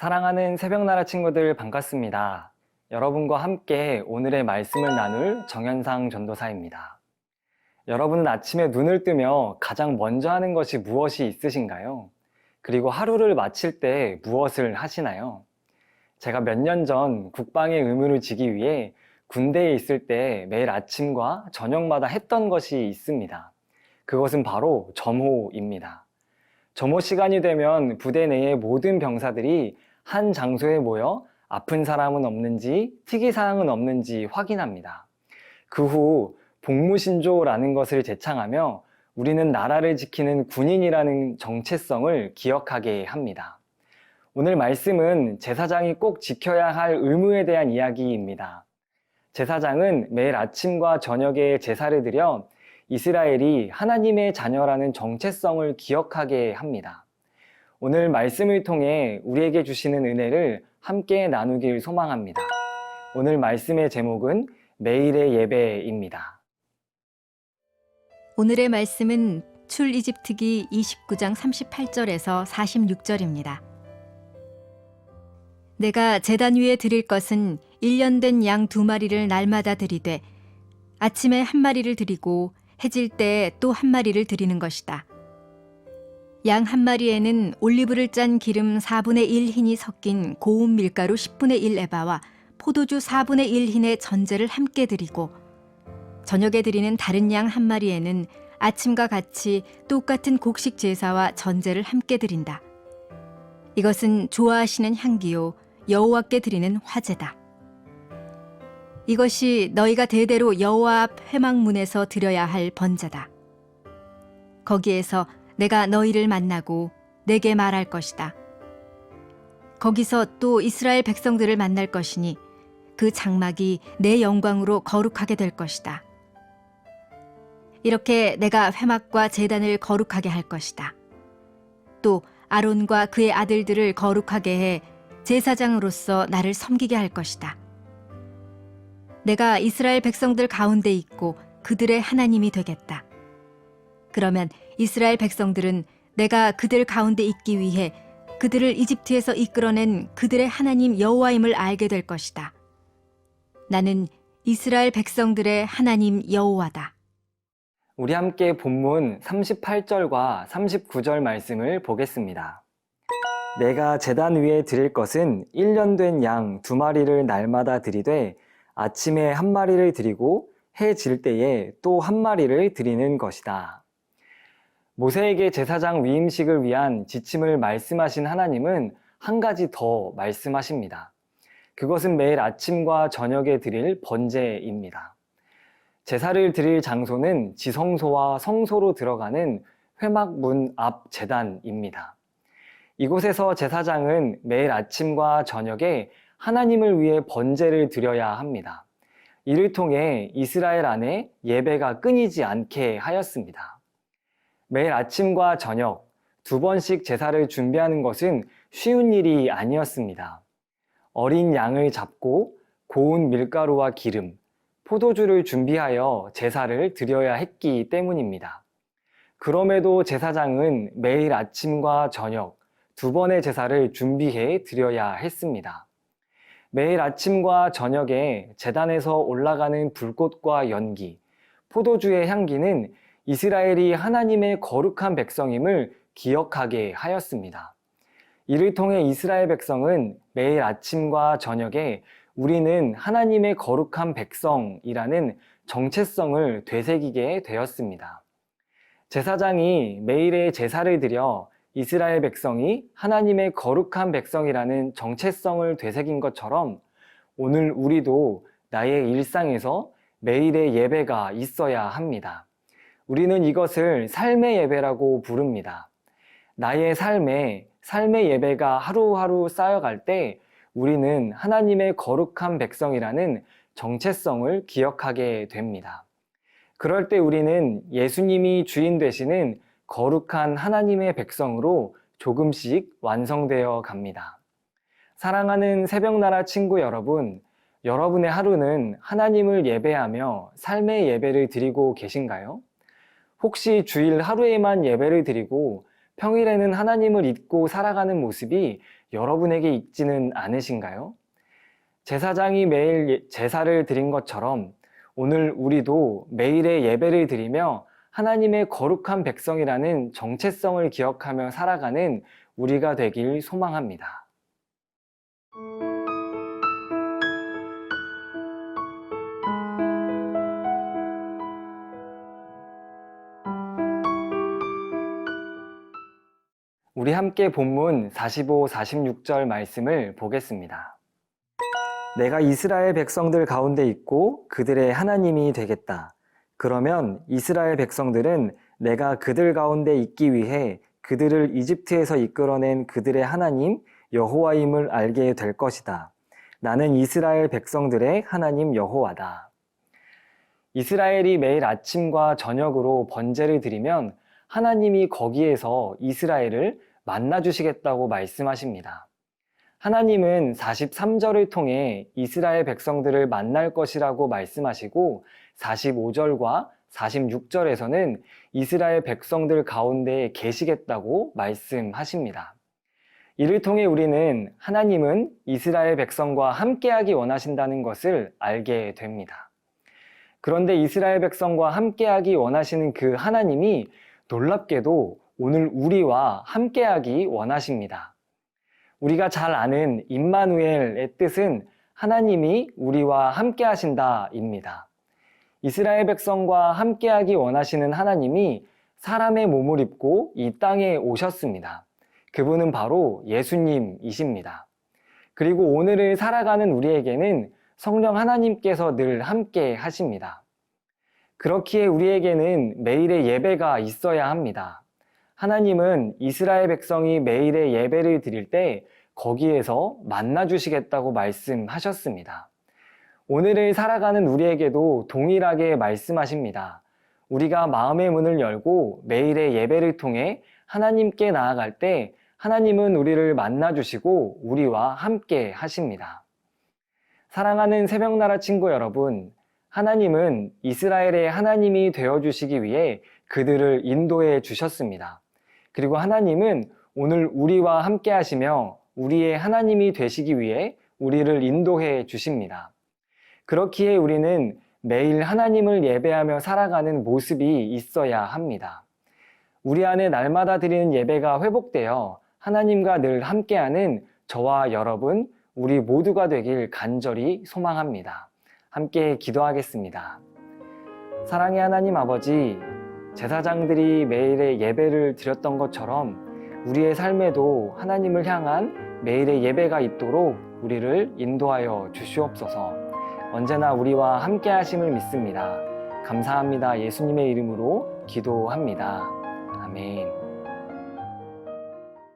사랑하는 새벽나라 친구들 반갑습니다. 여러분과 함께 오늘의 말씀을 나눌 정현상 전도사입니다. 여러분은 아침에 눈을 뜨며 가장 먼저 하는 것이 무엇이 있으신가요? 그리고 하루를 마칠 때 무엇을 하시나요? 제가 몇 년 전 국방의 의무를 지기 위해 군대에 있을 때 매일 아침과 저녁마다 했던 것이 있습니다. 그것은 바로 점호입니다. 점호 시간이 되면 부대 내의 모든 병사들이 한 장소에 모여 아픈 사람은 없는지 특이사항은 없는지 확인합니다. 그 후 복무신조라는 것을 제창하며 우리는 나라를 지키는 군인이라는 정체성을 기억하게 합니다. 오늘 말씀은 제사장이 꼭 지켜야 할 의무에 대한 이야기입니다. 제사장은 매일 아침과 저녁에 제사를 드려 이스라엘이 하나님의 자녀라는 정체성을 기억하게 합니다. 오늘 말씀을 통해 우리에게 주시는 은혜를 함께 나누길 소망합니다. 오늘 말씀의 제목은 매일의 예배입니다. 오늘의 말씀은 출이집트기 29장 38절에서 46절입니다. 내가 제단 위에 드릴 것은 1년 된 양 2마리를 날마다 드리되 아침에 1마리를 드리고 해질 때에 또 1마리를 드리는 것이다. 양 1마리에는 올리브를 짠 기름 4분의 1 흰이 섞인 고운 밀가루 10분의 1 에바와 포도주 4분의 1 흰의 전제를 함께 드리고 저녁에 드리는 다른 양 1마리에는 아침과 같이 똑같은 곡식 제사와 전제를 함께 드린다. 이것은 좋아하시는 향기요 여호와께 드리는 화제다. 이것이 너희가 대대로 여호와 앞 회막문에서 드려야 할 번제다. 거기에서 내가 너희를 만나고 내게 말할 것이다. 거기서 또 이스라엘 백성들을 만날 것이니 그 장막이 내 영광으로 거룩하게 될 것이다. 이렇게 내가 회막과 제단을 거룩하게 할 것이다. 또 아론과 그의 아들들을 거룩하게 해 제사장으로서 나를 섬기게 할 것이다. 내가 이스라엘 백성들 가운데 있고 그들의 하나님이 되겠다. 그러면 이스라엘 백성들은 내가 그들 가운데 있기 위해 그들을 이집트에서 이끌어낸 그들의 하나님 여호와임을 알게 될 것이다. 나는 이스라엘 백성들의 하나님 여호와다. 우리 함께 본문 38절과 39절 말씀을 보겠습니다. 내가 제단 위에 드릴 것은 1년 된 양 2마리를 날마다 드리되 아침에 1마리를 드리고 해 질 때에 또 1마리를 드리는 것이다. 모세에게 제사장 위임식을 위한 지침을 말씀하신 하나님은 한 가지 더 말씀하십니다. 그것은 매일 아침과 저녁에 드릴 번제입니다. 제사를 드릴 장소는 지성소와 성소로 들어가는 회막문 앞 제단입니다. 이곳에서 제사장은 매일 아침과 저녁에 하나님을 위해 번제를 드려야 합니다. 이를 통해 이스라엘 안에 예배가 끊이지 않게 하였습니다. 매일 아침과 저녁 2번씩 제사를 준비하는 것은 쉬운 일이 아니었습니다. 어린 양을 잡고 고운 밀가루와 기름, 포도주를 준비하여 제사를 드려야 했기 때문입니다. 그럼에도 제사장은 매일 아침과 저녁 2번의 제사를 준비해 드려야 했습니다. 매일 아침과 저녁에 제단에서 올라가는 불꽃과 연기, 포도주의 향기는 이스라엘이 하나님의 거룩한 백성임을 기억하게 하였습니다. 이를 통해 이스라엘 백성은 매일 아침과 저녁에 우리는 하나님의 거룩한 백성이라는 정체성을 되새기게 되었습니다. 제사장이 매일의 제사를 드려 이스라엘 백성이 하나님의 거룩한 백성이라는 정체성을 되새긴 것처럼 오늘 우리도 나의 일상에서 매일의 예배가 있어야 합니다. 우리는 이것을 삶의 예배라고 부릅니다. 나의 삶의 예배가 하루하루 쌓여갈 때 우리는 하나님의 거룩한 백성이라는 정체성을 기억하게 됩니다. 그럴 때 우리는 예수님이 주인 되시는 거룩한 하나님의 백성으로 조금씩 완성되어 갑니다. 사랑하는 새벽나라 친구 여러분, 여러분의 하루는 하나님을 예배하며 삶의 예배를 드리고 계신가요? 혹시 주일 하루에만 예배를 드리고 평일에는 하나님을 잊고 살아가는 모습이 여러분에게 있지는 않으신가요? 제사장이 매일 제사를 드린 것처럼 오늘 우리도 매일의 예배를 드리며 하나님의 거룩한 백성이라는 정체성을 기억하며 살아가는 우리가 되길 소망합니다. 우리 함께 본문 45, 46절 말씀을 보겠습니다. 내가 이스라엘 백성들 가운데 있고 그들의 하나님이 되겠다. 그러면 이스라엘 백성들은 내가 그들 가운데 있기 위해 그들을 이집트에서 이끌어낸 그들의 하나님 여호와임을 알게 될 것이다. 나는 이스라엘 백성들의 하나님 여호와다. 이스라엘이 매일 아침과 저녁으로 번제를 드리면 하나님이 거기에서 이스라엘을 만나주시겠다고 말씀하십니다. 하나님은 43절을 통해 이스라엘 백성들을 만날 것이라고 말씀하시고 45절과 46절에서는 이스라엘 백성들 가운데 계시겠다고 말씀하십니다. 이를 통해 우리는 하나님은 이스라엘 백성과 함께하기 원하신다는 것을 알게 됩니다. 그런데 이스라엘 백성과 함께하기 원하시는 그 하나님이 놀랍게도 오늘 우리와 함께하기 원하십니다. 우리가 잘 아는 임마누엘의 뜻은 하나님이 우리와 함께하신다입니다. 이스라엘 백성과 함께하기 원하시는 하나님이 사람의 몸을 입고 이 땅에 오셨습니다. 그분은 바로 예수님이십니다. 그리고 오늘을 살아가는 우리에게는 성령 하나님께서 늘 함께 하십니다. 그렇기에 우리에게는 매일의 예배가 있어야 합니다. 하나님은 이스라엘 백성이 매일의 예배를 드릴 때 거기에서 만나주시겠다고 말씀하셨습니다. 오늘을 살아가는 우리에게도 동일하게 말씀하십니다. 우리가 마음의 문을 열고 매일의 예배를 통해 하나님께 나아갈 때 하나님은 우리를 만나주시고 우리와 함께 하십니다. 사랑하는 새벽나라 친구 여러분, 하나님은 이스라엘의 하나님이 되어주시기 위해 그들을 인도해 주셨습니다. 그리고 하나님은 오늘 우리와 함께 하시며 우리의 하나님이 되시기 위해 우리를 인도해 주십니다. 그렇기에 우리는 매일 하나님을 예배하며 살아가는 모습이 있어야 합니다. 우리 안에 날마다 드리는 예배가 회복되어 하나님과 늘 함께하는 저와 여러분, 우리 모두가 되길 간절히 소망합니다. 함께 기도하겠습니다. 사랑의 하나님 아버지, 제사장들이 매일의 예배를 드렸던 것처럼 우리의 삶에도 하나님을 향한 매일의 예배가 있도록 우리를 인도하여 주시옵소서. 언제나 우리와 함께 하심을 믿습니다. 감사합니다. 예수님의 이름으로 기도합니다. 아멘.